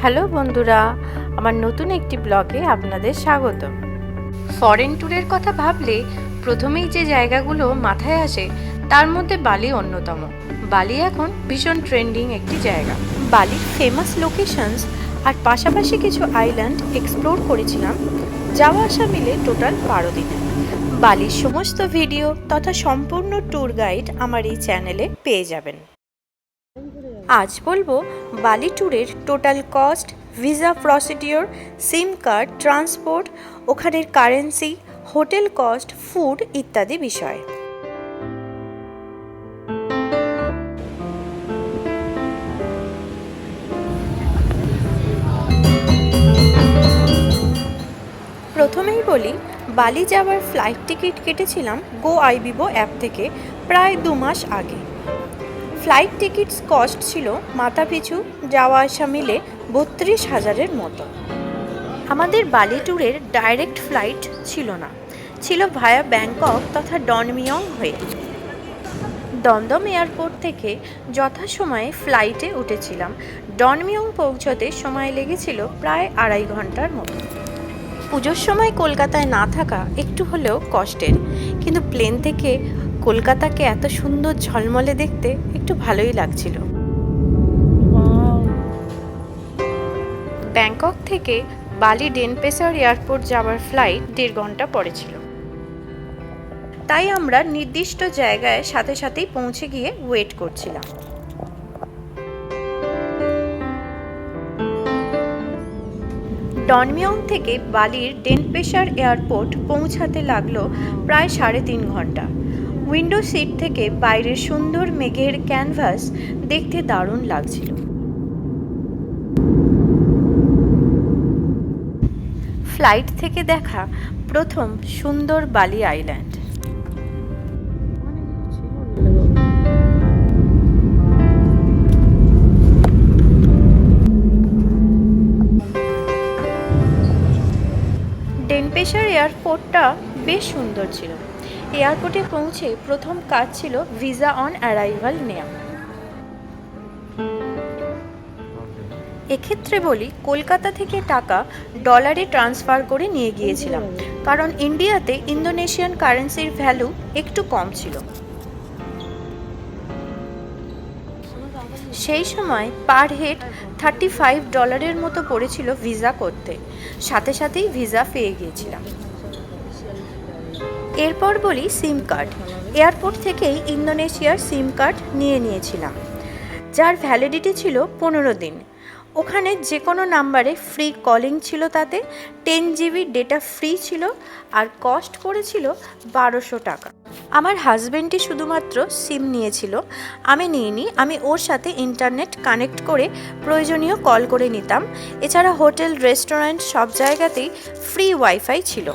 Hello বন্ধুরা, আমার নতুন একটি ব্লগে আপনাদের স্বাগত। ফরেন ট্যুরের কথা ভাবলে প্রথমেই যে জায়গাগুলো মাথায় আসে তার মধ্যে বালি অন্যতম। বালি এখন ভীষণ ট্রেন্ডিং একটি জায়গা। বালির ফেমাস লোকেশনস আর পাশাপাশি কিছু আইল্যান্ড এক্সপ্লোর করেছিলাম, যাওয়া আসা মিলে টোটাল 12 দিনে। বালির সমস্ত ভিডিও তথা সম্পূর্ণ ট্যুর গাইড আমার এই চ্যানেলে পেয়ে যাবেন। আজ বলবো বালি ট্যুরের টোটাল কস্ট, ভিসা প্রসিডিওর, সিম কার্ড, ট্রান্সপোর্ট, ওখানের কারেন্সি, হোটেল কস্ট, ফুড ইত্যাদি বিষয়। প্রথমেই বলি, বালি যাওয়ার ফ্লাইট টিকিট কেটেছিলাম গো আইবিবো অ্যাপ থেকে প্রায় 2 মাস আগে। ফ্লাইট টিকিটস কস্ট ছিল মাথাপিছু যাওয়া আসা মিলে 32,000-এর মতো। আমাদের বালি ট্যুরের ডাইরেক্ট ফ্লাইট ছিল না, ছিল ভায়া ব্যাংকক তথা ডনমিয়ং হয়ে। দমদম এয়ারপোর্ট থেকে যথাসময়ে ফ্লাইটে উঠেছিলাম। ডনমিয়ং পৌঁছতে সময় লেগেছিল প্রায় 2.5 ঘন্টার মতো। পুজোর সময় কলকাতায় না থাকা একটু হলেও কষ্টের, কিন্তু প্লেন থেকে কলকাতাকে এত সুন্দর ঝলমলে দেখতে একটু ভালোই লাগছিল। ব্যাংকক থেকে বালি ডেনপেসার এয়ারপোর্ট যাওয়ার ফ্লাইট 1.5 ঘন্টা পরে ছিল, তাই আমরা নির্দিষ্ট জায়গায় সাথে সাথেই পৌঁছে গিয়ে ওয়েট করছিলাম। ডনমিয়ং থেকে বালির ডেনপেসার এয়ারপোর্ট পৌঁছাতে লাগলো প্রায় 3.5 ঘন্টা। উইন্ডো সিট থেকে বাইরের সুন্দর মেঘের ক্যানভাস দেখতে দারুণ লাগছিল। ফ্লাইট থেকে দেখা প্রথম সুন্দর বালি আইল্যান্ড। ডেনপেসার এয়ারপোর্টটা বেশ সুন্দর ছিল। এয়ারপোর্টে পৌঁছে প্রথম কাজ ছিল ভিসা অন অ্যারাইভাল নেওয়া। এক্ষেত্রে বলি, কলকাতা থেকে টাকা ডলারে ট্রান্সফার করে নিয়ে গিয়েছিলাম, কারণ ইন্ডিয়াতে ইন্দোনেশিয়ান কারেন্সির ভ্যালু একটু কম ছিল। সেই সময় পার হেড $35 মতো পড়েছিল ভিসা করতে, সাথে সাথেই ভিসা পেয়ে গিয়েছিলাম। এরপর বলি সিম কার্ড। এয়ারপোর্ট থেকেই ইন্দোনেশিয়ার সিম কার্ড নিয়েছিলাম, যার ভ্যালিডিটি ছিল 15 দিন। ওখানে যে কোনো নাম্বারে ফ্রি কলিং ছিল, তাতে 10 GB ডেটা ফ্রি ছিল, আর কস্ট পড়েছিল 1200 টাকা। আমার হাজব্যান্ডই শুধুমাত্র সিম নিয়েছিল, আমি নিইনি। আমি ওর সাথে ইন্টারনেট কানেক্ট করে প্রয়োজনীয় কল করে নিতাম। এছাড়া হোটেল, রেস্টুরেন্ট সব জায়গাতেই ফ্রি ওয়াইফাই ছিল।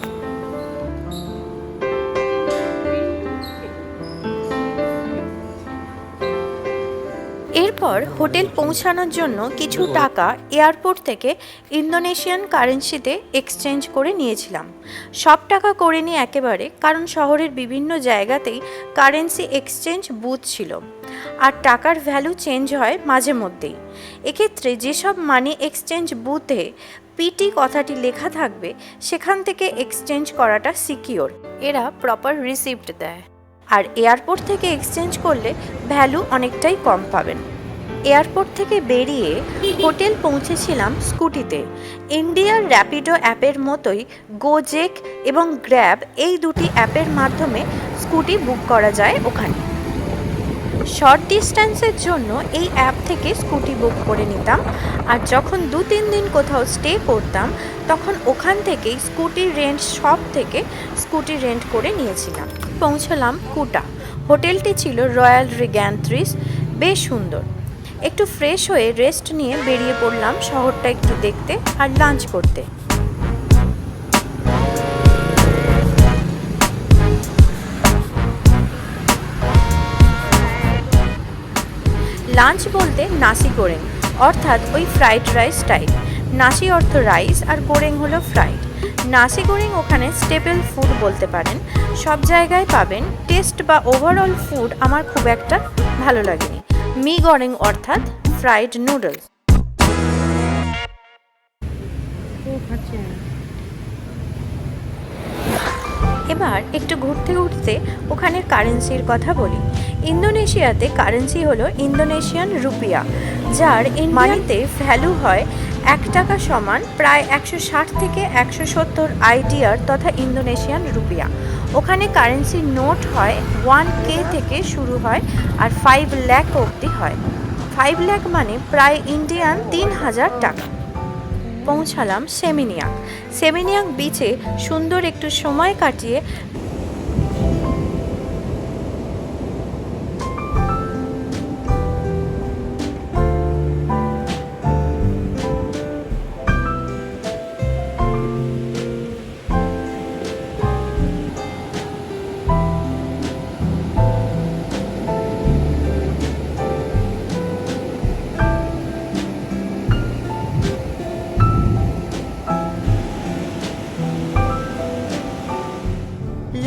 এরপর হোটেল পৌঁছানোর জন্য কিছু টাকা এয়ারপোর্ট থেকে ইন্দোনেশিয়ান কারেন্সিতে এক্সচেঞ্জ করে নিয়েছিলাম। সব টাকা করিনি একেবারে, কারণ শহরের বিভিন্ন জায়গাতেই কারেন্সি এক্সচেঞ্জ বুথ ছিল, আর টাকার ভ্যালু চেঞ্জ হয় মাঝে মধ্যেই। এক্ষেত্রে যেসব মানি এক্সচেঞ্জ বুথে পিটি কথাটি লেখা থাকবে, সেখান থেকে এক্সচেঞ্জ করাটা সিকিওর। এরা প্রপার রিসিপ্ট দেয়, আর এয়ারপোর্ট থেকে এক্সচেঞ্জ করলে ভ্যালু অনেকটাই কম পাবেন। এয়ারপোর্ট থেকে বেরিয়ে হোটেল পৌঁছেছিলাম স্কুটিতে। ইন্ডিয়ার র্যাপিডো অ্যাপের মতোই গোজেক এবং গ্র্যাব, এই দুটি অ্যাপের মাধ্যমে স্কুটি বুক করা যায় ওখানে। শর্ট ডিস্ট্যান্সের জন্য এই অ্যাপ থেকে স্কুটি বুক করে নিতাম, আর যখন 2-3 দিন কোথাও স্টে করতাম, তখন ওখান থেকেই স্কুটি রেন্ট শপ থেকে স্কুটি রেন্ট করে নিয়েছিলাম। পৌঁছলাম কুটা। হোটেলটি ছিল রয়্যাল রিগ্যান্ট্রিস, বেশ সুন্দর। একটু ফ্রেশ হয়ে রেস্ট নিয়ে বেরিয়ে পড়লাম শহরটা একটু দেখতে আর লাঞ্চ করতে। লাঞ্চ বলতে নাসি গোরেং, অর্থাৎ ওই ফ্রাইড রাইস টাইপ। নাসি অর্থ রাইস আর গোরেং হলো ফ্রাইড। নাসি গোরেং ওখানে স্টেপল ফুড বলতে পারেন, সব জায়গায় পাবেন। টেস্ট বা ওভারঅল ফুড আমার খুব একটা ভালো লাগেনি। মি গোরেং অর্থাৎ ফ্রাইড নুডলস। এবার একটু ঘুরতে ঘুরতে ওখানের কারেন্সির কথা বলি। ইন্দোনেশিয়াতে কারেন্সি হলো ইন্দোনেশিয়ান রুপিয়া, যার মানিতে ভ্যালু হয় 1 টাকা সমান প্রায় 160 থেকে 170 আইডিয়ার তথা ইন্দোনেশিয়ান রুপিয়া। ওখানে কারেন্সির নোট হয় 1K থেকে শুরু হয় আর 5 লাখ অবধি হয়। 5 লাখ মানে প্রায় ইন্ডিয়ান 3000 টাকা। পৌঁছালাম সেমিনিয়াক। সেমিনিয়াক বিচে সুন্দর একটু সময় কাটিয়ে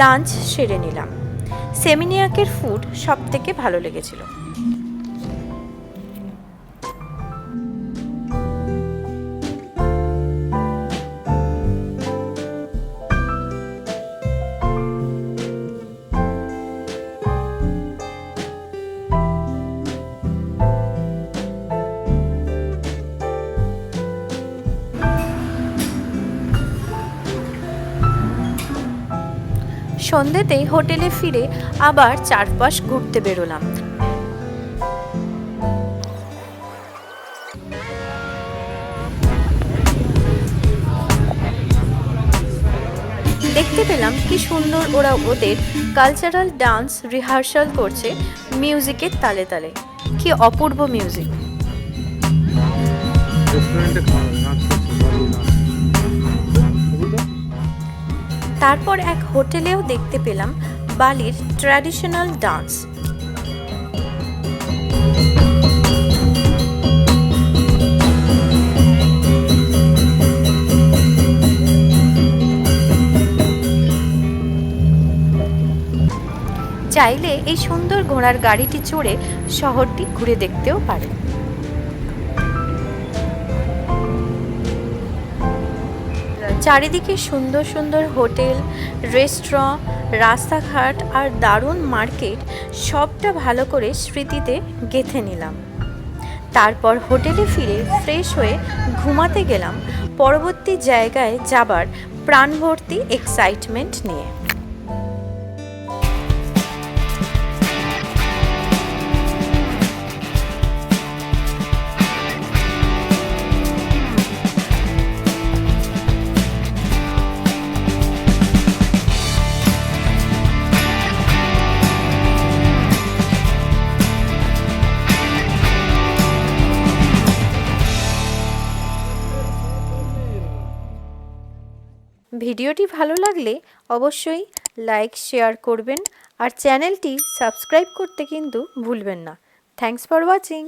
লাঞ্চ সেরে নিলাম। সেমিনিয়াকের ফুড সব থেকে ভালো লেগেছিল। সন্ধ্যেতেই হোটেলে ফিরে আবার চারপাশ ঘুরতে বেরোলাম। দেখতে পেলাম কি সুন্দর ওরা ওদের কালচারাল ডান্স রিহার্সাল করছে মিউজিকের তালে তালে। কি অপূর্ব মিউজিক। তারপর এক হোটেলেও দেখতে পেলাম বালির ট্র্যাডিশনাল ডান্স। চাইলে এই সুন্দর ঘোড়ার গাড়িটি চড়ে শহরটি ঘুরে দেখতেও পারে। চারিদিকে সুন্দর সুন্দর হোটেল, রেস্টুরেন্ট, রাস্তাঘাট আর দারুণ মার্কেট, সবটা ভালো করে স্মৃতিতে গেঁথে নিলাম। তারপর হোটেলে ফিরে ফ্রেশ হয়ে ঘুমাতে গেলাম পরবর্তী জায়গায় যাবার প্রাণভর্তি এক্সাইটমেন্ট নিয়ে। ভিডিওটি ভালো লাগলে অবশ্যই লাইক শেয়ার করবেন আর চ্যানেলটি সাবস্ক্রাইব করতে কিন্তু ভুলবেন না। Thanks for watching.